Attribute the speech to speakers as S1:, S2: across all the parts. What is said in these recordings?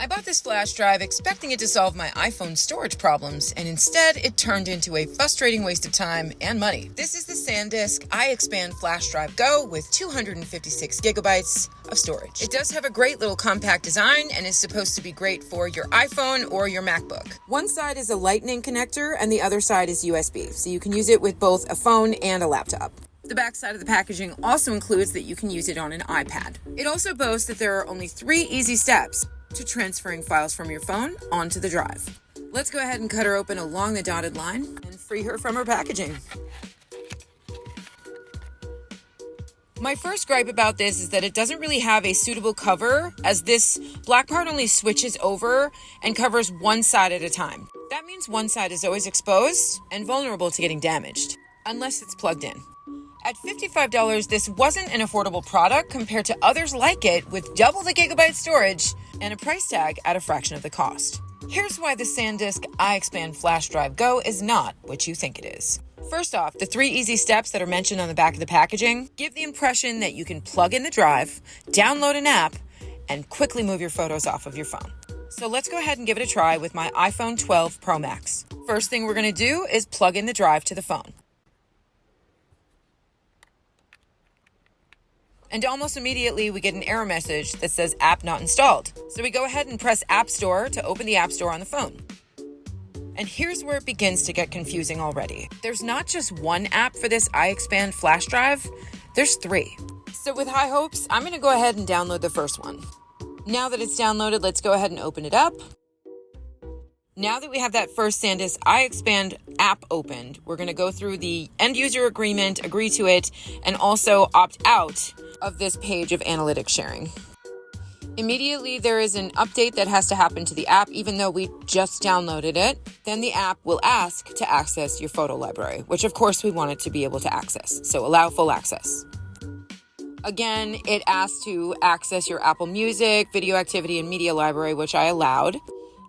S1: I bought this flash drive expecting it to solve my iPhone storage problems, and instead it turned into a frustrating waste of time and money. This is the SanDisk iXpand Flash Drive Go with 256 gigabytes of storage. It does have a great little compact design and is supposed to be great for your iPhone or your MacBook. One side is a Lightning connector and the other side is USB, so you can use it with both a phone and a laptop. The back side of the packaging also includes that you can use it on an iPad. It also boasts that there are only 3 easy steps to transferring files from your phone onto the drive. Let's go ahead and cut her open along the dotted line and free her from her packaging. My first gripe about this is that it doesn't really have a suitable cover, as this black part only switches over and covers one side at a time. That means one side is always exposed and vulnerable to getting damaged, unless it's plugged in. At $55, this wasn't an affordable product compared to others like it with double the gigabyte storage and a price tag at a fraction of the cost. Here's why the SanDisk iXpand Flash Drive Go is not what you think it is. First off, the 3 easy steps that are mentioned on the back of the packaging give the impression that you can plug in the drive, download an app, and quickly move your photos off of your phone. So let's go ahead and give it a try with my iPhone 12 Pro Max. First thing we're going to do is plug in the drive to the phone. And almost immediately we get an error message that says app not installed. So we go ahead and press App Store to open the App Store on the phone. And here's where it begins to get confusing already. There's not just one app for this iXpand flash drive, there's 3. So with high hopes, I'm gonna go ahead and download the first one. Now that it's downloaded, let's go ahead and open it up. Now that we have that first SanDisk iXpand app opened, we're going to go through the end user agreement, agree to it, and also opt out of this page of analytics sharing. Immediately, there is an update that has to happen to the app, even though we just downloaded it. Then the app will ask to access your photo library, which of course we want it to be able to access. So allow full access. Again, it asks to access your Apple Music, video activity, and media library, which I allowed.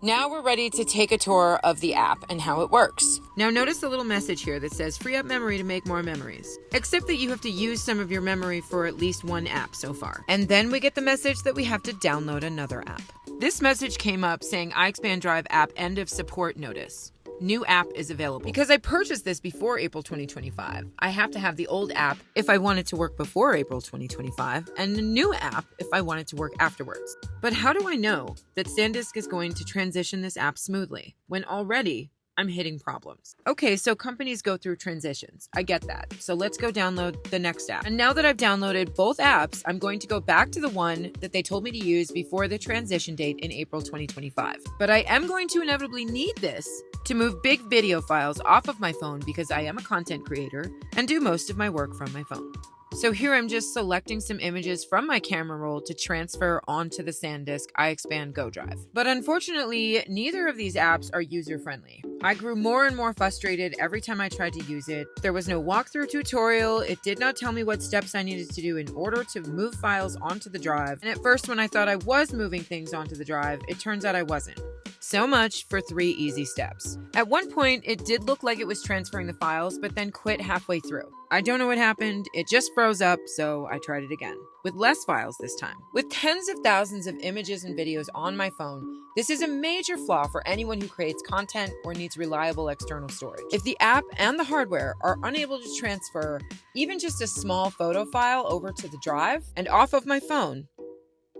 S1: Now we're ready to take a tour of the app and how it works. Now notice the little message here that says free up memory to make more memories. Except that you have to use some of your memory for at least one app so far. And then we get the message that we have to download another app. This message came up saying iXpand Drive app end of support notice. New app is available. Because I purchased this before April 2025, I have to have the old app if I want it to work before April 2025, and the new app if I want it to work afterwards. But how do I know that SanDisk is going to transition this app smoothly when already I'm hitting problems? Okay, so companies go through transitions. I get that. So let's go download the next app. And now that I've downloaded both apps, I'm going to go back to the one that they told me to use before the transition date in April 2025. But I am going to inevitably need this to move big video files off of my phone because I am a content creator and do most of my work from my phone. So here I'm just selecting some images from my camera roll to transfer onto the SanDisk iXpand Go drive. But unfortunately, neither of these apps are user-friendly. I grew more and more frustrated every time I tried to use it. There was no walkthrough tutorial. It did not tell me what steps I needed to do in order to move files onto the drive. And at first, when I thought I was moving things onto the drive, it turns out I wasn't. So much for 3 easy steps. At one point, it did look like it was transferring the files, but then quit halfway through. I don't know what happened. It just froze up, so I tried it again. With less files this time. With tens of thousands of images and videos on my phone, this is a major flaw for anyone who creates content or needs reliable external storage. If the app and the hardware are unable to transfer even just a small photo file over to the drive and off of my phone,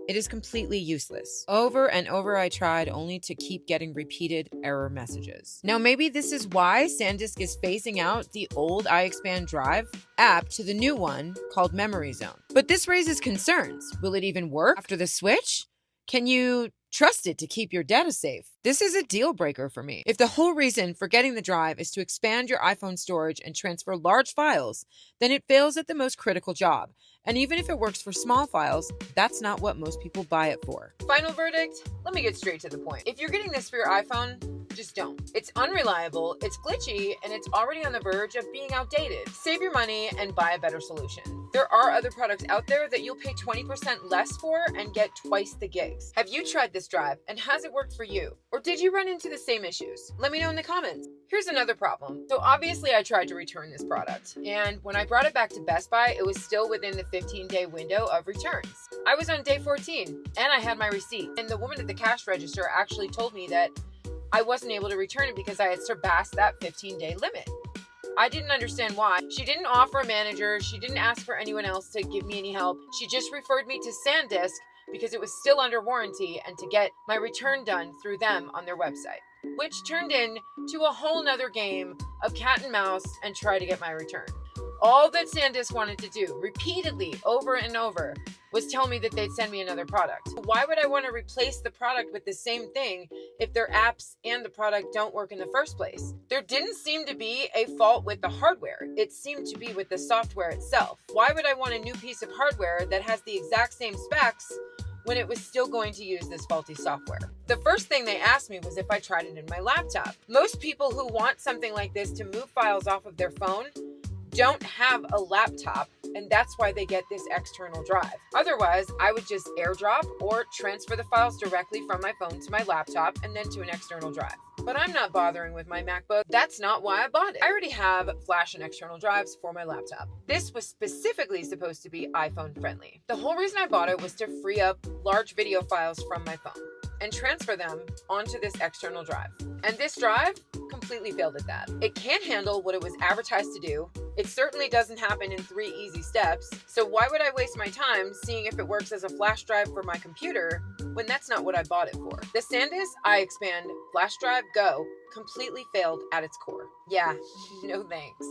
S1: it is completely useless. Over and over I tried, only to keep getting repeated error messages. Now maybe this is why SanDisk is phasing out the old iXpand Drive app to the new one called Memory Zone. But this raises concerns. Will it even work after the switch? Can you trust it to keep your data safe? This is a deal breaker for me. If the whole reason for getting the drive is to expand your iPhone storage and transfer large files, then it fails at the most critical job. And even if it works for small files, that's not what most people buy it for. Final verdict, let me get straight to the point. If you're getting this for your iPhone, Just don't. It's unreliable, it's glitchy, and it's already on the verge of being outdated. Save your money and buy a better solution. There are other products out there that you'll pay 20% less for and get twice the gigs. Have you tried this drive, and has it worked for you? Or did you run into the same issues? Let me know in the comments. Here's another problem. So obviously I tried to return this product, and when I brought it back to Best Buy, it was still within the 15-day window of returns. I was on day 14, and I had my receipt, and the woman at the cash register actually told me that I wasn't able to return it because I had surpassed that 15-day limit. I didn't understand why. She didn't offer a manager. She didn't ask for anyone else to give me any help. She just referred me to SanDisk because it was still under warranty and to get my return done through them on their website, which turned into a whole nother game of cat and mouse and try to get my return. All that SanDisk wanted to do repeatedly over and over was tell me that they'd send me another product. Why would I want to replace the product with the same thing if their apps and the product don't work in the first place? There didn't seem to be a fault with the hardware. It seemed to be with the software itself. Why would I want a new piece of hardware that has the exact same specs when it was still going to use this faulty software? The first thing they asked me was if I tried it in my laptop. Most people who want something like this to move files off of their phone don't have a laptop, and that's why they get this external drive. Otherwise, I would just airdrop or transfer the files directly from my phone to my laptop and then to an external drive. But I'm not bothering with my MacBook. That's not why I bought it. I already have flash and external drives for my laptop. This was specifically supposed to be iPhone friendly. The whole reason I bought it was to free up large video files from my phone and transfer them onto this external drive. And this drive completely failed at that. It can't handle what it was advertised to do. It certainly doesn't happen in 3 easy steps. So why would I waste my time seeing if it works as a flash drive for my computer when that's not what I bought it for? The SanDisk iXpand Flash Drive Go completely failed at its core. Yeah, no thanks.